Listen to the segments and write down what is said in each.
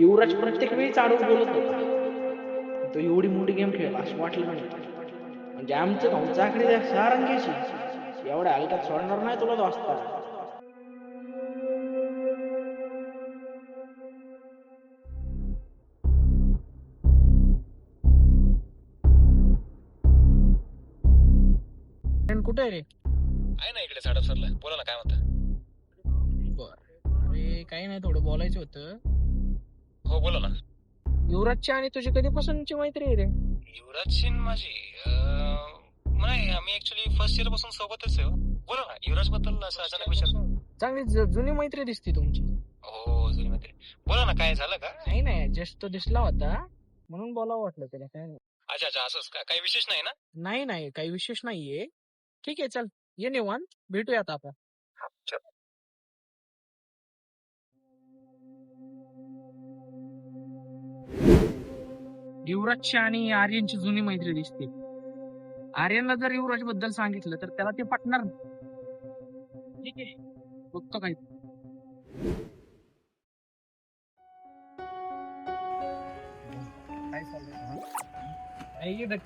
युवराज प्रत्येक वेळी चाडून बोलत होता. तो एवढी मोठी गेम खेळला असं वाटलं नाही. म्हणजे आमचं भाऊ चाकरी द्या सारंगीची एवढ्या हलक्यात सोडणार नाही तुला तो असता. कुठे रे? आहे ना इकडे साडप सरला. बोला ना, काय म्हणता? बर, अरे काही नाही, थोडं बोलायचं होतं. हो बोला ना. युवराजची आणि तुझी कधीपासूनची मैत्री आहे रे? युवराजची न माझी नाही, आम्ही ऍक्च्युली फर्स्ट इयर पासून सोबतच आहे. बोला ना, युवराज बद्दल असं अचानक विचार. चांगली जुनी मैत्री दिसते तुमची. हो जुनी मैत्री. बोला ना, काय झालं का? नाही जस्ट तो दिसला होता म्हणून बोलावं वाटलं त्याला. काय अच्छा अच्छा, असंच का? काही विशेष नाही ना? नाही काही विशेष नाहीये. ठीक आहे, चल ये निवांत, भेटूयात आपण. चल. युवराजची आणि आर्यनची जुनी मैत्री दिसते. आर्यनला जर युवराज बद्दल सांगितलं तर त्याला ते पटणार. ठीक आहे, बघतो काही.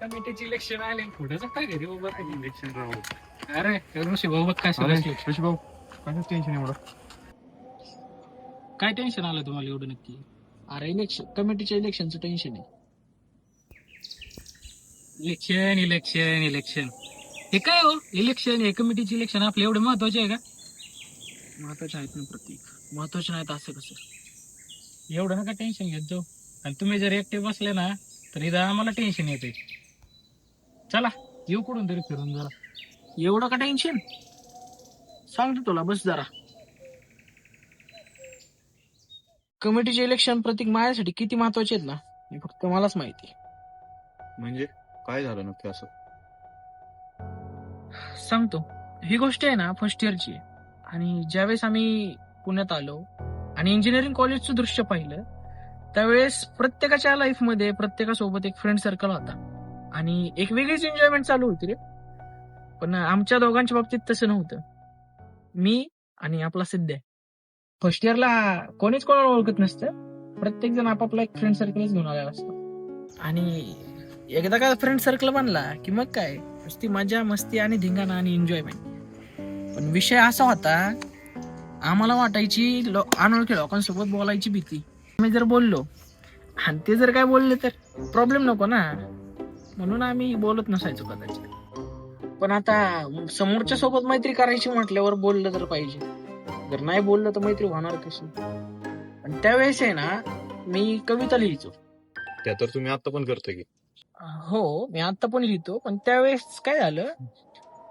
कमिटीची इलेक्शन आले, थोडंच काय घरी उभं इलेक्शन राहू. अरे ऋषी भाऊ बघ ऋषी भाऊ कसं टेन्शन एवढं? काय टेन्शन आलं तुम्हाला एवढं नक्की? अरे इलेक्शन, कमिटीच्या इलेक्शनचं टेन्शन आहे. इलेक्शन हे काय हो? इलेक्शन हे कमिटीचे इलेक्शन आपले एवढे महत्वाचे आहे का? महत्वाचे आहेत ना प्रतीक, महत्वाचे नाहीत असं कसं? एवढं नका टेन्शन घेत जाऊ. आणि तुम्ही जर एकटे बसले ना तर इथं आम्हाला टेन्शन येते. चला येऊ कुठून तरी फिरून जरा. एवढं का टेन्शन? सांगतो तुला, बस जरा. कमिटीचे इलेक्शन प्रतीक माझ्यासाठी किती महत्वाचे आहेत ना हे फक्त मलाच माहिती. म्हणजे काय झालं नक्की असं? सांगतो. ही गोष्ट आहे ना फर्स्ट इयरची आहे. आणि ज्यावेळेस आम्ही पुण्यात आलो आणि इंजिनिअरिंग कॉलेजचं दृश्य पाहिलं त्यावेळेस प्रत्येकाच्या लाईफमध्ये प्रत्येकासोबत एक फ्रेंड सर्कल होता आणि एक वेगळीच एन्जॉयमेंट चालू होती रे. पण आमच्या दोघांच्या बाबतीत तसं नव्हतं. मी आणि आपला सिद्ध्या, फर्स्ट इयरला कोणीच कोणाला ओळखत नसतं. प्रत्येक जण आपापला एक फ्रेंड सर्कलच घेऊन आलेला असतो. आणि एकदा का फ्रेंड सर्कल बनला की मग काय, नुसती मजा मस्ती आणि धिंगाणा आणि एन्जॉयमेंट. पण विषय असा होता, आम्हाला वाटायची अनोळखी लोकांसोबत बोलायची भीती. आम्ही जर बोललो आणि ते जर काय बोलले तर प्रॉब्लेम नको ना, म्हणून आम्ही बोलत नसायचो कदाचित. पण आता समोरच्या सोबत मैत्री करायची म्हटल्यावर बोललं तर पाहिजे. जर नाही बोललं तर मैत्री होणार कशी? आणि त्यावेळेस आहे ना मी कविता लिहायचो. त्या तर तुम्ही आता पण करता की? हो, मी आता पण लिहितो. पण त्यावेळेस काय झालं,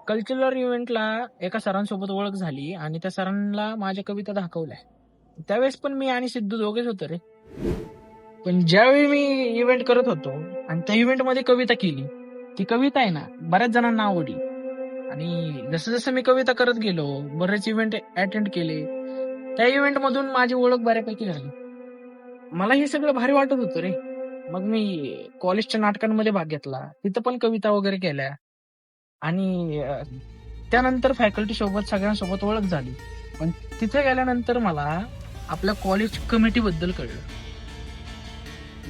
कल्चरल इव्हेंटला एका सरांसोबत ओळख झाली आणि त्या सरांना माझ्या कविता दाखवल्या. त्यावेळेस पण मी आणि सिद्धू दोघेच होतो रे. पण ज्यावेळी मी इव्हेंट करत होतो आणि त्या इव्हेंट मध्ये कविता केली, ती कविता आहे ना बऱ्याच जणांना आवडली. आणि जसं जसं मी कविता करत गेलो, बरेच इव्हेंट अटेंड केले, त्या इव्हेंट मधून माझी ओळख बऱ्यापैकी झाली. मला हे सगळं भारी वाटत होतं रे. मग मी कॉलेजच्या नाटकांमध्ये भाग घेतला, तिथं पण कविता वगैरे केल्या. आणि त्यानंतर फॅकल्टी सोबत सगळ्यांसोबत ओळख झाली. पण तिथे गेल्यानंतर मला आपल्या कॉलेज कमिटी बद्दल कळलं.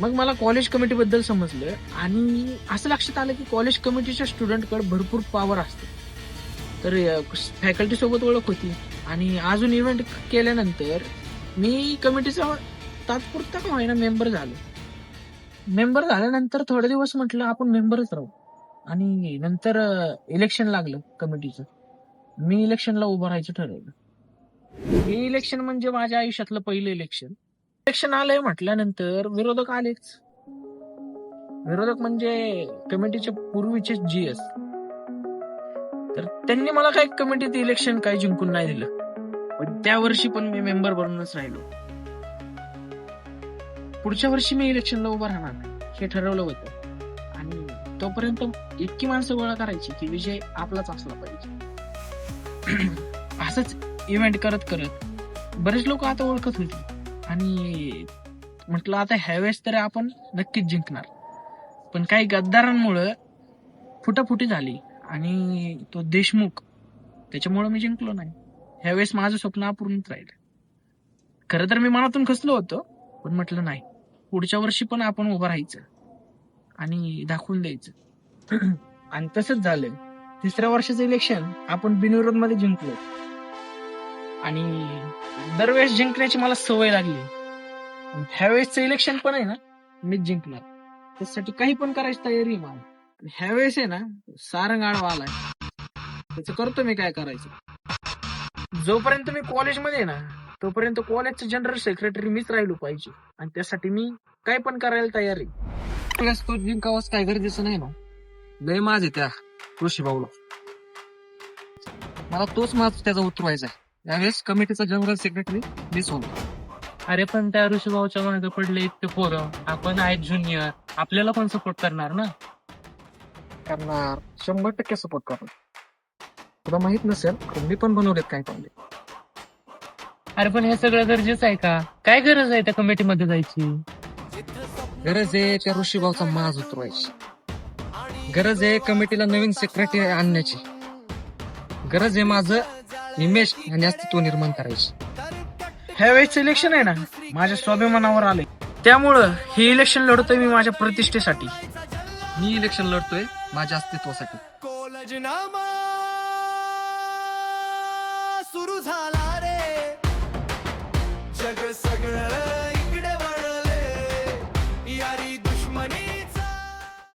मग मला कॉलेज कमिटी बद्दल समजलं आणि असं लक्षात आलं की कॉलेज कमिटीच्या स्टुडंटकडे भरपूर पॉवर असते. तर फॅकल्टी सोबत ओळख होती आणि अजून इव्हेंट केल्यानंतर मी कमिटीचा तात्पुरता का होईना मेंबर झालो. मेंबर झाल्यानंतर थोडे दिवस म्हटलं आपण मेंबरच राहू. आणि नंतर इलेक्शन लागलं कमिटीचं. मी इलेक्शनला उभं राहायचं ठरवलं. हे इलेक्शन म्हणजे माझ्या आयुष्यातलं पहिलं इलेक्शन. इलेक्शन आलंय म्हटल्यानंतर विरोधक आलेच. विरोधक म्हणजे कमिटीचे पूर्वीचे GS. तर त्यांनी मला काय कमिटीत इलेक्शन काही जिंकून नाही दिलं. पण त्या वर्षी पण मी मेंबर बनूनच राहिलो. पुढच्या वर्षी मी इलेक्शनला उभं राहणार हे ठरवलं होतं. आणि तोपर्यंत इतकी माणसं गोळा करायची की विजय आपलाच असला पाहिजे. असंच इव्हेंट करत करत बरेच लोक आता ओळखत होती आणि म्हटलं आता ह्यावेळेस तरी आपण नक्कीच जिंकणार. पण काही गद्दारांमुळं फुटाफुटी झाली आणि तो देशमुख, त्याच्यामुळे मी जिंकलो नाही. ह्यावेळेस माझं स्वप्न अपूर्णच राहिलं. खरं तर मी मनातून खचलो होतो, पण म्हटलं नाही, पुढच्या वर्षी पण आपण उभं राहायचं आणि दाखवून द्यायचं. आणि तसंच झालं. तिसऱ्या वर्षाचं इलेक्शन आपण बिनविरोध मध्ये जिंकलो आणि दरवेळेस जिंकण्याची मला सवय लागली. आणि ह्यावेळेसचं इलेक्शन पण आहे ना, मीच जिंकणार. त्यासाठी काही पण करायची तयारी आहे मला. आणि ह्यावेळेस आहे ना, सारंग आडवा आलाय, त्याचं करतो मी काय करायचं. जोपर्यंत मी कॉलेजमध्ये आहे ना, तोपर्यंत कॉलेजचं जनरल सेक्रेटरी मीच राहिलो पाहिजे. आणि त्यासाठी मी काय पण करायला तयार आहे. तो जिंकावाच काय गरजेचं नाही ना. लय माझ आहे त्या कृषी भाऊला. मला तोच माझ त्याचा उतरवायचा आहे. यावेळेस कमिटीचा जनरल सेक्रेटरी मीच होतो. अरे पण त्या ऋषीभाऊच्या मागे पडले इतके पोरं, आपण आहेत ज्युनियर, आपल्याला पण सपोर्ट करणार ना. करणार 100% सपोर्ट करणार. तुला माहित नसेल पण मी पण बनवलेत काय पावले. अरे पण हे सगळं गरजेचं आहे का? काय गरज आहे त्या कमिटीमध्ये जायची? गरज आहे त्या ऋषीभाऊचा माज उतरवायची. गरज आहे कमिटीला नवीन सेक्रेटरी आणण्याची. गरज आहे माझं इमेज आणि अस्तित्व निर्माण करायची. ह्या वेळेचं इलेक्शन आहे ना, माझ्या स्वाभिमानावर आलंय. त्यामुळं हे इलेक्शन लढतोय मी माझ्या प्रतिष्ठेसाठी. मी इलेक्शन लढतोय माझ्या अस्तित्वासाठी. कॉलेजनामा सुरू झाला रे, जग सगळं